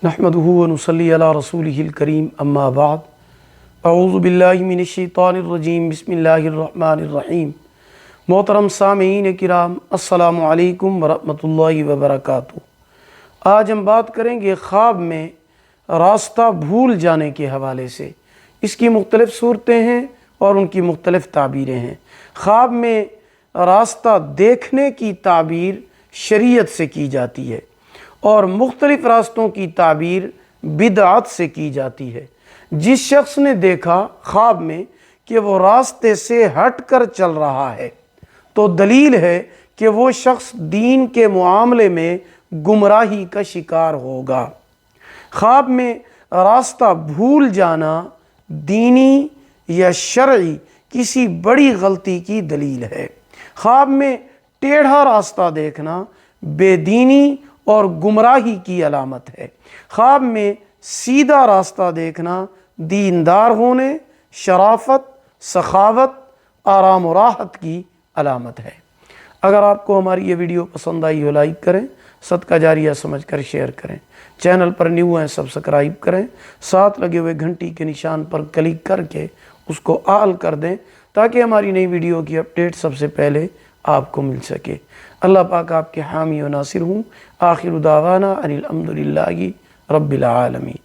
नहमदुहु व नुसल्ली अला रसूलिहिल करीम अम्मा बाद अऊज़ु बिल्लाहि मिनश शैतानिर रजीम बिस्मिल्लाहिर रहमानिर रहीम। मोहतरम सामीईन किराम, अस्सलामु अलैकुम व रहमतुल्लाहि व बरकातुहू। आज हम बात करेंगे ख्वाब में रास्ता भूल जाने के हवाले से। इसकी मुख्तलिफ़ सूरतें हैं और उनकी मुख्तलिफ़ ताबीरें हैं। ख्वाब में रास्ता देखने की ताबीर शरीयत से की जाती है और मुख्तलिफ़ रास्तों की ताबीर बिदअत से की जाती है। जिस शख्स ने देखा ख्वाब में कि वो रास्ते से हट कर चल रहा है तो दलील है कि वो शख्स दीन के मामले में गुमराही का शिकार होगा। ख्वाब में रास्ता भूल जाना दीनी या शरई किसी बड़ी गलती की दलील है। ख्वाब में टेढ़ा रास्ता देखना बेदीनी और गुमराही की अलामत है। ख्वाब में सीधा रास्ता देखना दीनदार होने, शराफत, सखावत, आराम और राहत की अलामत है। अगर आपको हमारी ये वीडियो पसंद आई हो लाइक करें, सदका जारिया समझकर शेयर करें। चैनल पर न्यू हैं सब्सक्राइब करें, साथ लगे हुए घंटी के निशान पर क्लिक करके उसको आल कर दें ताकि हमारी नई वीडियो की अपडेट सबसे पहले आपको मिल सके। अल्लाह पाक आपके हामी व नासिर हूँ। आखिर दावाना अनिल हम्दुलिल्लाहि रब्बिल आलमीन।